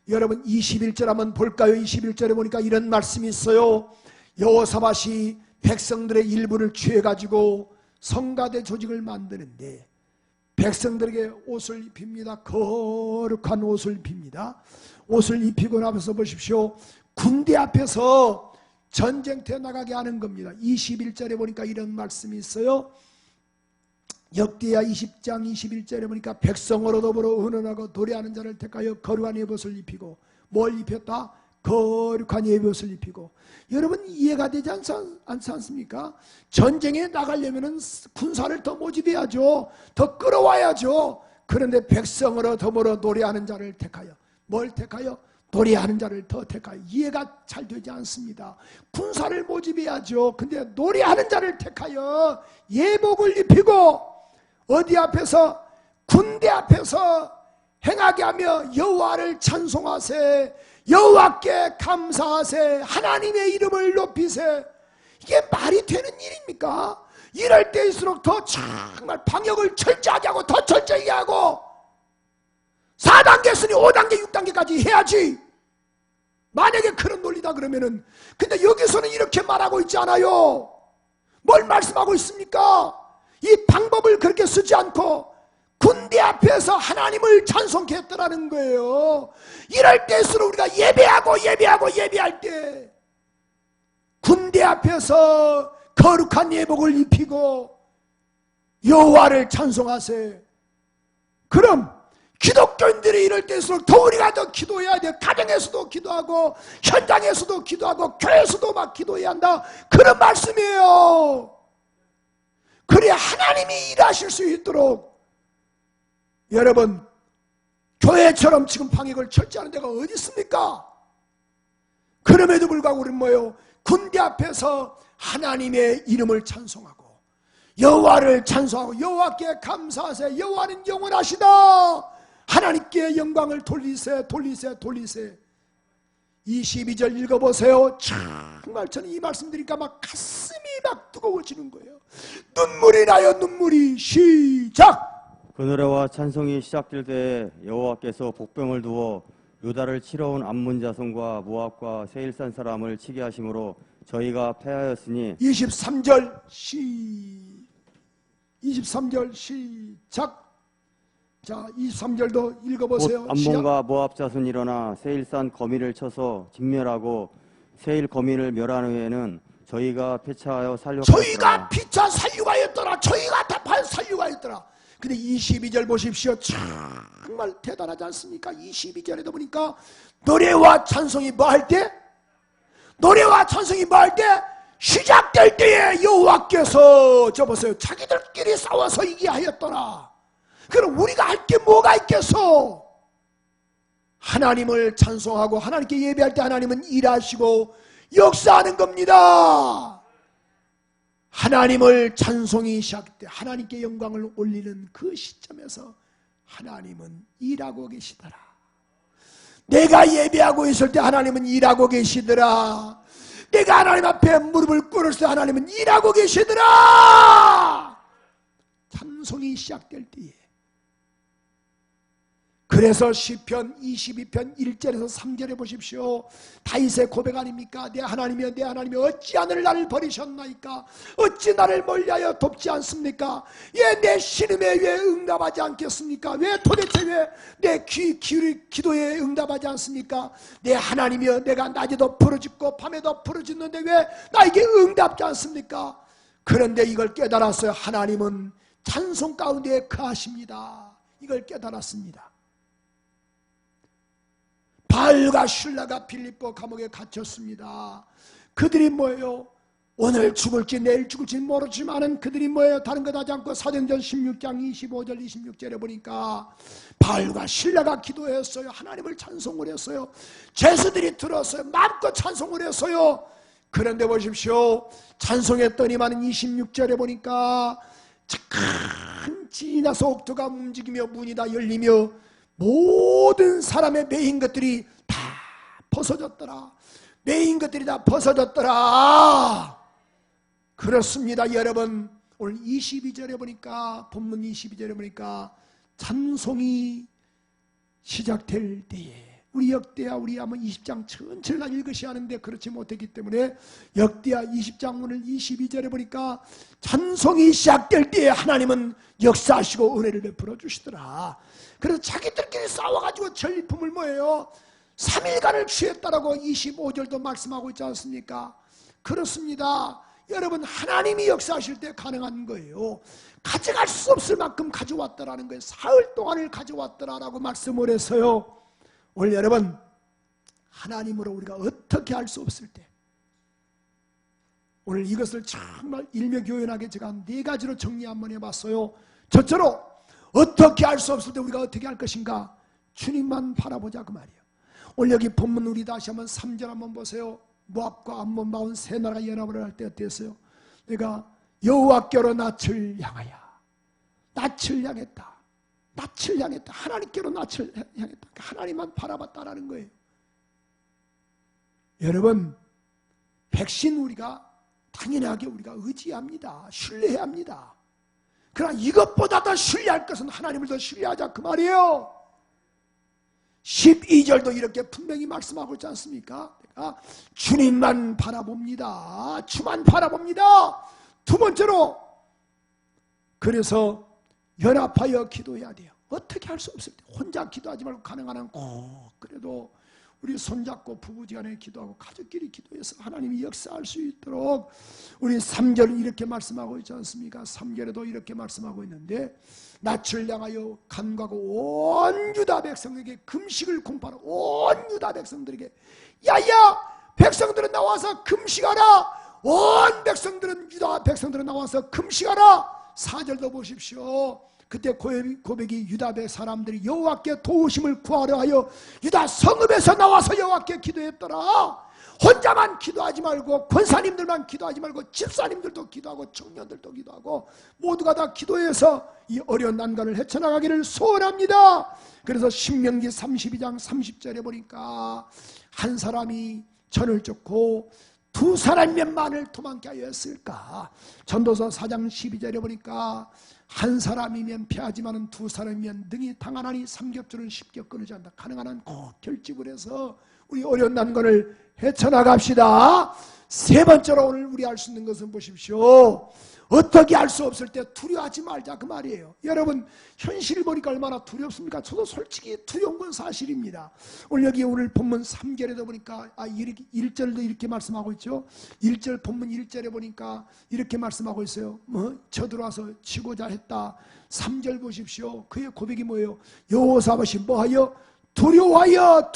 여러분 21절 한번 볼까요? 21절에 보니까 이런 말씀이 있어요. 여호사밧이 백성들의 일부를 취해가지고 성가대 조직을 만드는데 백성들에게 옷을 입힙니다. 거룩한 옷을 입힙니다. 옷을 입히고 나서 보십시오. 군대 앞에서 전쟁터에 나가게 하는 겁니다. 21절에 보니까 이런 말씀이 있어요. 역대하 20장 21절에 보니까 백성으로 더불어 의논하고 도래하는 자를 택하여 거룩한 예복을 입히고, 뭘 입혔다? 거룩한 예복을 입히고. 여러분 이해가 되지 않지 않습니까? 전쟁에 나가려면 군사를 더 모집해야죠. 더 끌어와야죠. 그런데 백성으로 더불어 노래하는 자를 택하여, 뭘 택하여? 노래하는 자를 더 택하여. 이해가 잘 되지 않습니다. 군사를 모집해야죠. 근데 노래하는 자를 택하여 예복을 입히고, 어디 앞에서? 군대 앞에서 행하게 하며 여호와를 찬송하세, 여호와께 감사하세, 하나님의 이름을 높이세. 이게 말이 되는 일입니까? 이럴 때일수록 더 정말 방역을 철저하게 하고 더 철저하게 하고 4단계 했으니 5단계 6단계까지 해야지. 만약에 그런 논리다 그러면은. 근데 여기서는 이렇게 말하고 있지 않아요. 뭘 말씀하고 있습니까? 이 방법을 그렇게 쓰지 않고 군대 앞에서 하나님을 찬송케 했더라는 거예요. 이럴 때일수록 우리가 예배할 때 군대 앞에서 거룩한 예복을 입히고 여호와를 찬송하세. 그럼 기독교인들이 이럴 때일수록 더 우리가 더 기도해야 돼. 가정에서도 기도하고 현장에서도 기도하고 교회에서도 막 기도해야 한다. 그런 말씀이에요. 그래야 하나님이 일하실 수 있도록. 여러분 교회처럼 지금 방역을 철저하는 데가 어디 있습니까? 그럼에도 불구하고 우리는 뭐예요? 군대 앞에서 하나님의 이름을 찬송하고 여호와를 찬송하고 여호와께 감사하세. 여호와는 영원하시다. 하나님께 영광을 돌리세. 22절 읽어보세요. 정말 저는 이 말씀 드리니까 막 가슴이 막 뜨거워지는 거예요. 눈물이 나요. 눈물이. 시작. 그 노래와 찬송이 시작될 때 여호와께서 복병을 두어 유다를 치러 온 암몬 자손과 모압과 세일산 사람을 치게 하심으로 저희가 패하였으니. 23절 시작. 자, 23절도 읽어보세요. 곧 암몬과 모압 자손이 일어나 세일산 거미를 쳐서 진멸하고 세일 거미를 멸한 후에는 저희가 피차하여 살육하였더라. 저희가 피차 살육하였더라. 저희가 다 살육하였더라. 근데 22절 보십시오. 정말 대단하지 않습니까? 22절에도 보니까 노래와 찬송이 뭐 할 때? 노래와 찬송이 뭐 할 때? 시작될 때에 여호와께서 저 보세요. 자기들끼리 싸워서 이기게 하였더라. 그럼 우리가 할 게 뭐가 있겠어? 하나님을 찬송하고 하나님께 예배할 때 하나님은 일하시고 역사하는 겁니다. 하나님을 찬송이 시작될 때 하나님께 영광을 올리는 그 시점에서 하나님은 일하고 계시더라. 내가 예배하고 있을 때 하나님은 일하고 계시더라. 내가 하나님 앞에 무릎을 꿇었을 때 하나님은 일하고 계시더라. 찬송이 시작될 때에. 그래서 시편 22편 1절에서 3절에 보십시오. 다윗의 고백 아닙니까? 내 하나님이여 내 하나님이여 어찌 하늘 나를 버리셨나이까? 어찌 나를 멀리하여 돕지 않습니까? 내 신음에 왜 응답하지 않겠습니까? 왜 도대체 왜 내 기도에 응답하지 않습니까? 내 하나님이여 내가 낮에도 부르짖고 밤에도 부르짖는데 왜 나에게 응답하지 않습니까? 그런데 이걸 깨달았어요. 하나님은 찬송 가운데 거하십니다. 이걸 깨달았습니다. 바알과 슐라가 빌립보 감옥에 갇혔습니다. 그들이 뭐예요? 오늘 죽을지 내일 죽을지 모르지만은 그들이 뭐예요? 다른 것 하지 않고 사도행전 16장 25절 26절에 보니까 바알과 슐라가 기도했어요. 하나님을 찬송을 했어요. 죄수들이 들었어요. 마음껏 찬송을 했어요. 그런데 보십시오. 찬송했더니만은 26절에 보니까 큰 지진이 나서 옥토가 움직이며 문이 다 열리며 모든 사람의 매인 것들이 다 벗어졌더라. 매인 것들이 다 벗어졌더라. 그렇습니다. 여러분 오늘 22절에 보니까 본문 22절에 보니까 찬송이 시작될 때에 우리 역대하 우리 한번 20장 전체를 다 읽으셔야 하는데 그렇지 못했기 때문에 역대하 20장 오늘 22절에 보니까 찬송이 시작될 때에 하나님은 역사하시고 은혜를 베풀어 주시더라. 그래서 자기들끼리 싸워가지고 전리품을 뭐예요? 3일간을 취했다라고 25절도 말씀하고 있지 않습니까? 그렇습니다. 여러분, 하나님이 역사하실 때 가능한 거예요. 가져갈 수 없을 만큼 가져왔다라는 거예요. 사흘 동안을 가져왔더라라고 말씀을 해서요. 오늘 여러분, 하나님으로 우리가 어떻게 할 수 없을 때, 오늘 이것을 정말 일명교연하게 제가 4가지로 정리 한번 해봤어요. 첫째로 어떻게 할 수 없을 때 우리가 어떻게 할 것인가? 주님만 바라보자 그 말이에요. 오늘 여기 본문 우리 다시 한번 3절 한번 보세요. 모압과 암몬 마온 세 나라가 연합을 할 때 어땠어요? 내가 여호와께로 낯을 향하여, 낯을 향했다. 낯을 향했다. 하나님께로 낯을 향했다. 하나님만 바라봤다라는 거예요. 여러분, 백신 우리가 당연하게 우리가 의지합니다. 신뢰해야 합니다. 그러나 이것보다 더 신뢰할 것은 하나님을 더 신뢰하자 그 말이에요. 12절도 이렇게 분명히 말씀하고 있지 않습니까? 내가 주님만 바라봅니다. 주만 바라봅니다. 두 번째로, 그래서 연합하여 기도해야 돼요. 어떻게 할 수 없을 때 혼자 기도하지 말고 가능한 한 그래도 우리 손잡고 부부지간에 기도하고 가족끼리 기도해서 하나님이 역사할 수 있도록 우리 3절은 이렇게 말씀하고 있지 않습니까? 3절에도 이렇게 말씀하고 있는데 낯을 향하여 간과하고 온 유다 백성에게 금식을 공포하는 온 유다 백성들에게 야야 백성들은 나와서 금식하라. 온 백성들은 유다 백성들은 나와서 금식하라. 4절도 보십시오. 그때 고백이 유다 백 사람들이 여호와께 도우심을 구하려 하여 유다 성읍에서 나와서 여호와께 기도했더라. 혼자만 기도하지 말고 권사님들만 기도하지 말고 집사님들도 기도하고 청년들도 기도하고 모두가 다 기도해서 이 어려운 난관을 헤쳐나가기를 소원합니다. 그래서 신명기 32장 30절에 보니까 한 사람이 전을 쫓고 두 사람이면 만을 도망게 하였을까? 전도서 4장 12절에 보니까 한 사람이면 피하지만은 두 사람이면 능히 당하나니 삼겹줄은 쉽게 끊어지 않는다. 가능한 한 꼭 결집을 해서 우리 어려운 난관을 헤쳐나갑시다. 세 번째로 오늘 우리 할 수 있는 것은 보십시오. 어떻게 할 수 없을 때 두려워하지 말자 그 말이에요. 여러분 현실을 보니까 얼마나 두렵습니까? 저도 솔직히 두려운 건 사실입니다. 오늘 여기 오늘 본문 3절에도 보니까 1절도 이렇게 말씀하고 있죠. 1절 본문 1절에 보니까 이렇게 말씀하고 있어요. 쳐들어와서 치고자 했다. 3절 보십시오. 그의 고백이 뭐예요? 여호사밧이 뭐하여? 두려워하여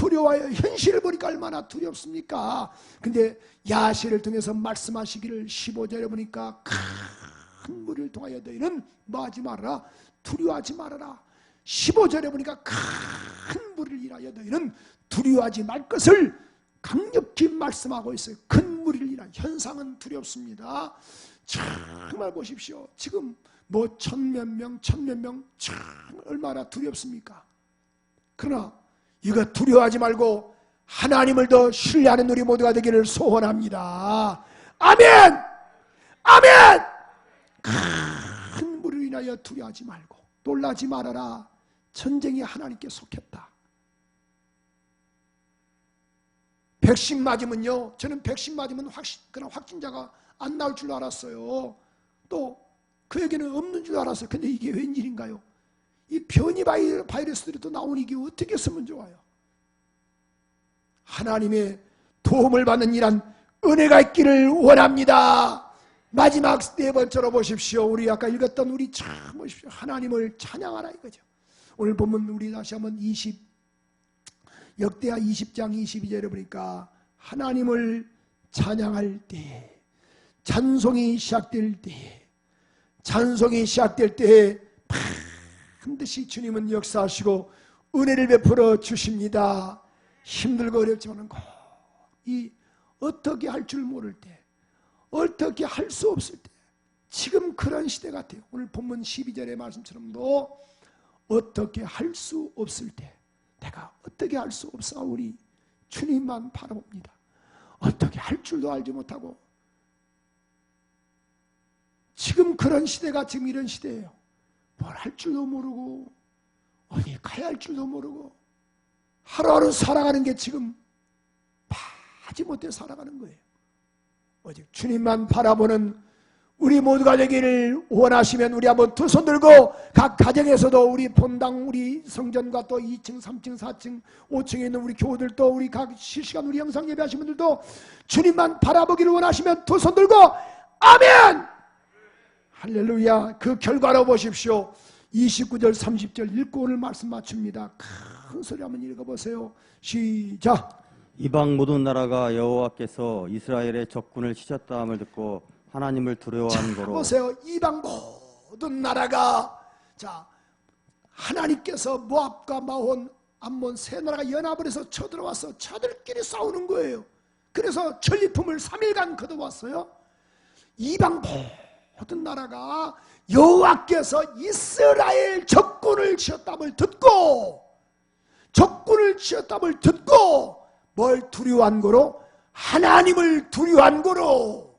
현실을 보니까 얼마나 두렵습니까? 근데 야시를 통해서 말씀하시기를 15절에 보니까 큰 물을 통하여 너희는 뭐하지 말아라? 두려워하지 말아라. 15절에 보니까 큰 물을 인하여 너희는 두려워하지 말 것을 강력히 말씀하고 있어요. 큰 물을 인하여. 현상은 두렵습니다. 정말 보십시오. 지금 뭐 천몇 명 참 얼마나 두렵습니까? 그러나 이거 두려워하지 말고 하나님을 더 신뢰하는 우리 모두가 되기를 소원합니다. 아멘! 아멘! 큰 물을 인하여 두려워하지 말고 놀라지 말아라. 전쟁이 하나님께 속했다. 백신 맞으면요, 저는 백신 맞으면 그런 확진자가 안 나올 줄 알았어요. 또 그에게는 없는 줄 알았어요. 근데 이게 웬일인가요? 이 변이 바이러스들이 또 나오니 이게 어떻게 쓰면 좋아요? 하나님의 도움을 받는 이란 은혜가 있기를 원합니다. 마지막 네 번째로 보십시오. 우리 아까 읽었던 우리 참 보십시오. 하나님을 찬양하라 이거죠. 오늘 보면 우리 다시 한번 역대하 20장 22절에 보니까 하나님을 찬양할 때, 찬송이 시작될 때 반드시 주님은 역사하시고 은혜를 베풀어 주십니다. 힘들고 어렵지만 꼭 이 어떻게 할 줄 모를 때, 어떻게 할 수 없을 때, 지금 그런 시대 같아요. 오늘 본문 12절의 말씀처럼도 어떻게 할 수 없을 때, 내가 어떻게 할 수 없사오니 주님만 바라봅니다. 어떻게 할 줄도 알지 못하고, 지금 그런 시대가 지금 이런 시대예요. 뭘 할 줄도 모르고 어디 가야 할 줄도 모르고 하루하루 살아가는 게 지금 파지 못해 살아가는 거예요. 오직 주님만 바라보는 우리 모두가 되기를 원하시면 우리 한번 두 손 들고 각 가정에서도 우리 본당 우리 성전과 또 2층 3층 4층 5층에 있는 우리 교우들도 우리 각 실시간 우리 영상 예배하신 분들도 주님만 바라보기를 원하시면 두 손 들고 아멘! 할렐루야. 그 결과로 보십시오. 29절 30절 읽고 오늘 말씀 마칩니다. 큰 소리 한번 읽어보세요. 시작. 이방 모든 나라가 여호와께서 이스라엘의 적군을 치셨다함을 듣고 하나님을 두려워하는 거로. 보세요. 이방 모든 나라가 하나님께서 모압과 마온 암몬 세 나라가 연합을 해서 쳐들어와서 자들끼리 싸우는 거예요. 그래서 전리품을 3일간 거둬왔어요. 이방 모든 나라가 여호와께서 이스라엘 적군을 치었다함을 듣고 뭘 두려워한 거로? 하나님을 두려워한 거로.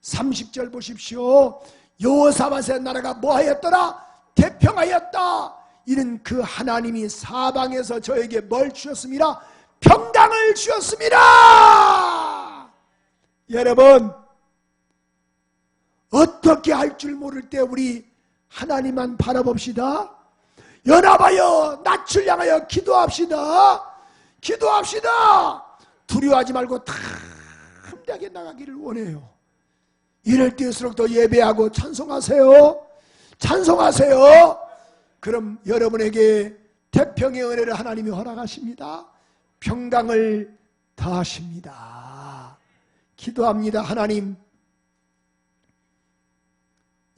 30절 보십시오. 여호사밧의 나라가 뭐하였더라? 태평하였다. 이는 그 하나님이 사방에서 저에게 뭘 주셨습니다? 평강을 주셨습니다. 여러분, 어떻게 할 줄 모를 때 우리 하나님만 바라봅시다. 연합하여 낯을 향하여 기도합시다. 두려워하지 말고 담대하게 나가기를 원해요. 이럴 때일수록 더 예배하고 찬송하세요. 그럼 여러분에게 태평의 은혜를 하나님이 허락하십니다. 평강을 더하십니다. 기도합니다. 하나님,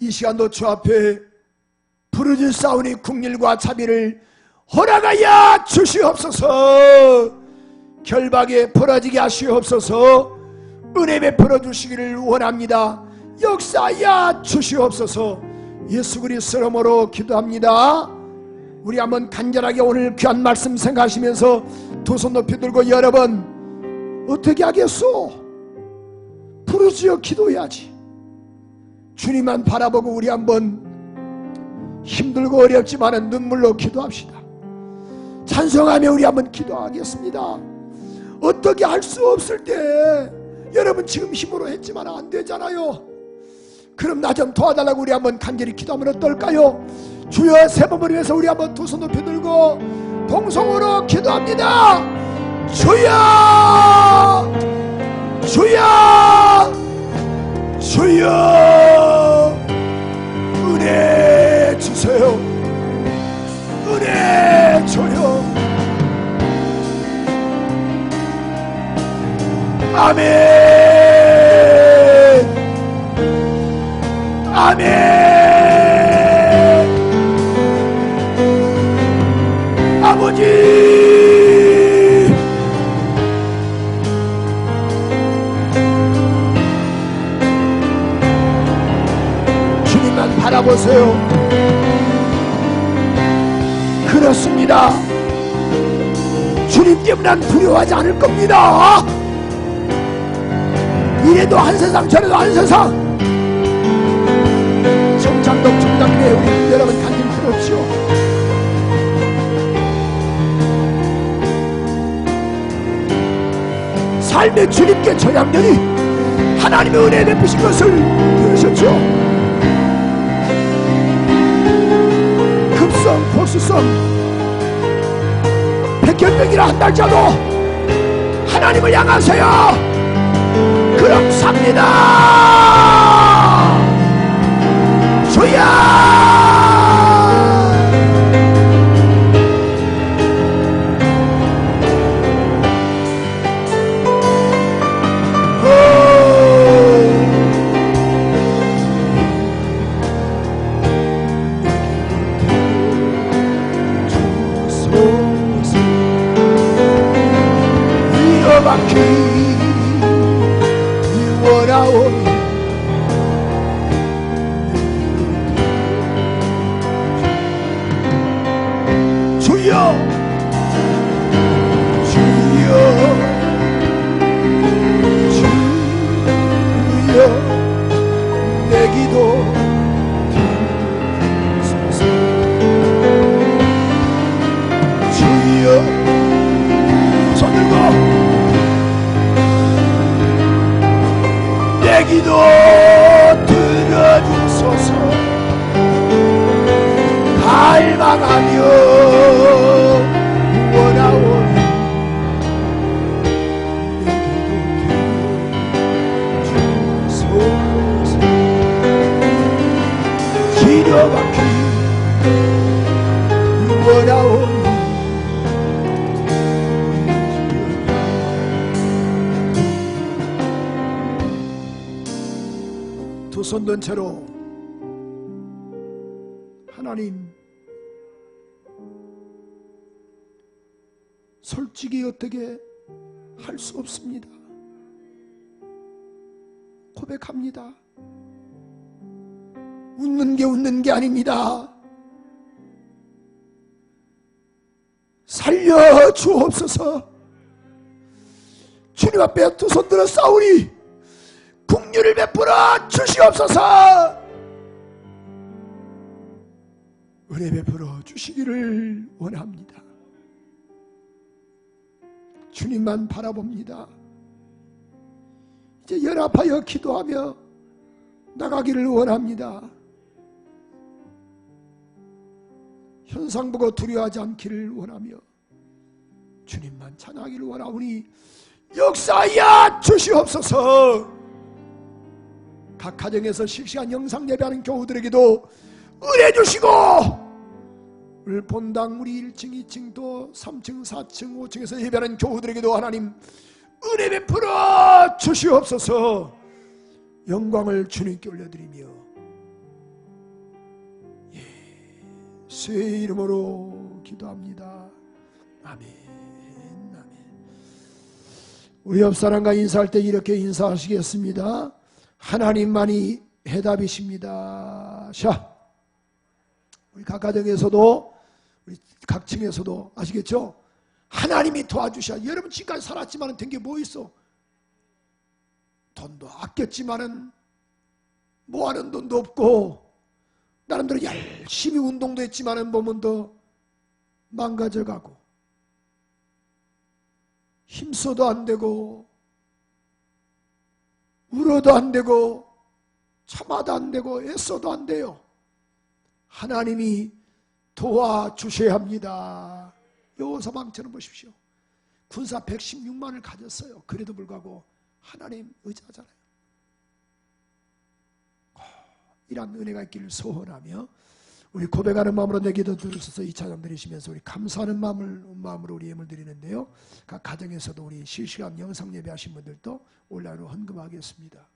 이 시간도 주 앞에 부르짖사오니 국률과 자비를 허락하여 주시옵소서. 결박에 벌어지게 하시옵소서. 은혜 베풀어 주시기를 원합니다. 역사하여 주시옵소서. 예수 그리스도 이름으로 기도합니다. 우리 한번 간절하게 오늘 귀한 말씀 생각하시면서 두 손 높이 들고, 여러분 어떻게 하겠소? 부르짖어 기도해야지. 주님만 바라보고 우리 한번 힘들고 어렵지만 눈물로 기도합시다. 찬송하며 우리 한번 기도하겠습니다. 어떻게 할 수 없을 때 여러분 지금 힘으로 했지만 안 되잖아요. 그럼 나 좀 도와달라고 우리 한번 간절히 기도하면 어떨까요? 주여, 세 번을 위해서 우리 한번 두 손 높이 들고 동성으로 기도합니다. 주여, 은혜 주세요. 은혜 줘요. 아멘. 아버지, 주님만 바라보세요. 그렇습니다. 주님 때문에 난 두려워하지 않을 겁니다. 이래도 한 세상 저래도 한 세상. 정창덕 정당교회 우리 여러분 간증 들었죠? 삶의 주님께 전향되니 하나님의 은혜 베푸신 것을 들으셨죠? 급성, 복수성, 백혈병이라 한달자도 하나님을 향하세요. 그럼 삽니다. 주야, 이어받기 원하오니 주여, 내 기도 주여, 기도 들어주소서. 갈망하며 원하오니 내 기도 들어주소서. 기도받기 원하오니 두 손 든 채로 하나님, 솔직히 어떻게 할 수 없습니다. 고백합니다. 웃는 게 아닙니다. 살려 주옵소서. 주님 앞에 두 손 들어 싸우니 긍휼을 베풀어 주시옵소서. 은혜 베풀어 주시기를 원합니다. 주님만 바라봅니다. 이제 연합하여 기도하며 나가기를 원합니다. 현상 보고 두려워하지 않기를 원하며 주님만 찬양하기를 원하오니 역사하여 주시옵소서. 각 가정에서 실시간 영상 예배하는 교우들에게도 은혜 주시고, 우리 본당 우리 1층 2층 또 3층 4층 5층에서 예배하는 교우들에게도 하나님 은혜 베풀어 주시옵소서. 영광을 주님께 올려드리며 예수의 이름으로 기도합니다. 아멘. 아멘. 우리 옆사람과 인사할 때 이렇게 인사하시겠습니다. 하나님만이 해답이십니다. 자, 우리 각 가정에서도 우리 각 층에서도 아시겠죠? 하나님이 도와주셔야. 여러분 지금까지 살았지만 된 게 뭐 있어? 돈도 아꼈지만은 모아놓은 돈도 없고, 나름대로 열심히 운동도 했지만은 몸은 더 망가져가고, 힘써도 안 되고, 울어도 안 되고, 참아도 안 되고, 애써도 안 돼요. 하나님이 도와주셔야 합니다. 여호사방처럼 보십시오. 군사 116만을 가졌어요. 그래도 불구하고 하나님 의지하잖아요. 이런 은혜가 있기를 소원하며 우리 고백하는 마음으로 내 기도 들으셔서 이 찬양 드리시면서 우리 감사하는 마음으로 우리 예물 드리는데요. 각 가정에서도 우리 실시간 영상 예배하신 분들도 온라인으로 헌금하겠습니다.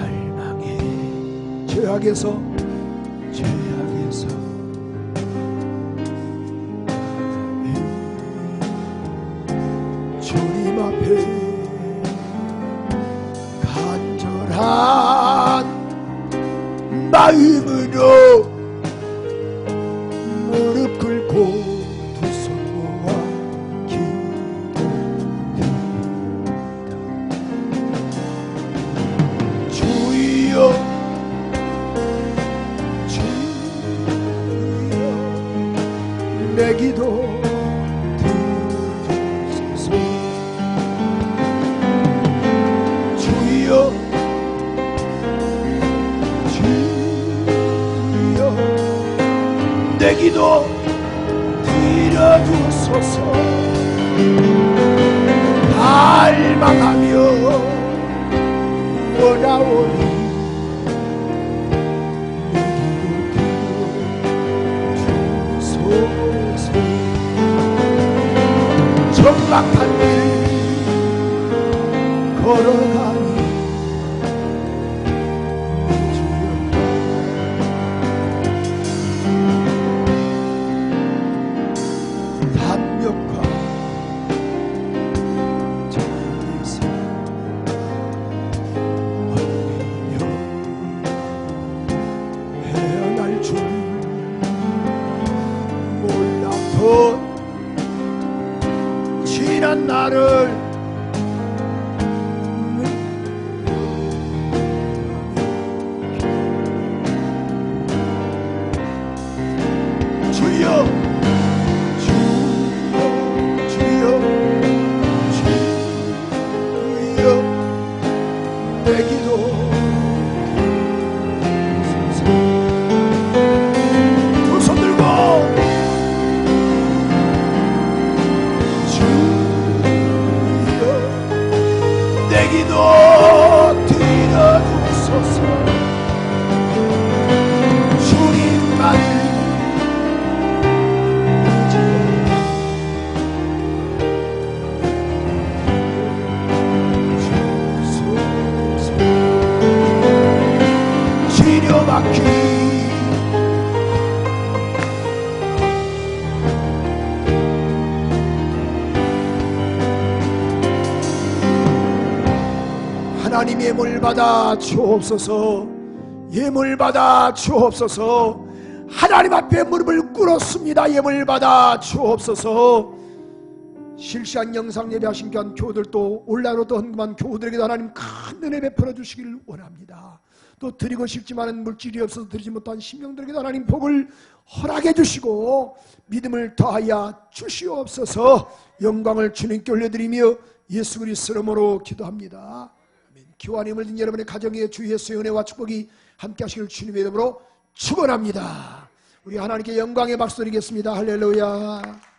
멸망의 죄악에서 주님 앞에 간절한 마음으로 무릎 꿇고 두 손 모아 기도드립니다. 주여 내 기도 들으소서. 주여 내 기도 들어주소서. 갈망하며 원하오니 적막한 길 걸어가니 반벽과 정에서 얽매여 헤어날 줄 몰랐던 지난 나를 내 기도 두 손 들고 주여 내 기도 들어주소서. 주님만 치료받기 하나님 예물 받아 주옵소서. 예물 받아 주옵소서. 하나님 앞에 무릎을 꿇었습니다. 예물 받아 주옵소서. 실시간 영상 예배하신 귀한 교우들도 온라인으로도 헌금한 교우들에게도 하나님 큰 은혜 베풀어 주시기를 원합니다. 또 드리고 싶지만은 물질이 없어서 드리지 못한 심령들에게도 하나님 복을 허락해 주시고 믿음을 더하여 주시옵소서. 영광을 주님께 올려드리며 예수 그리스도 이름으로 기도합니다. 아멘. 기와 힘을 든 여러분의 가정에 주 예수의 은혜와 축복이 함께 하시길 주님의 이름으로 축원합니다. 우리 하나님께 영광의 박수 드리겠습니다. 할렐루야.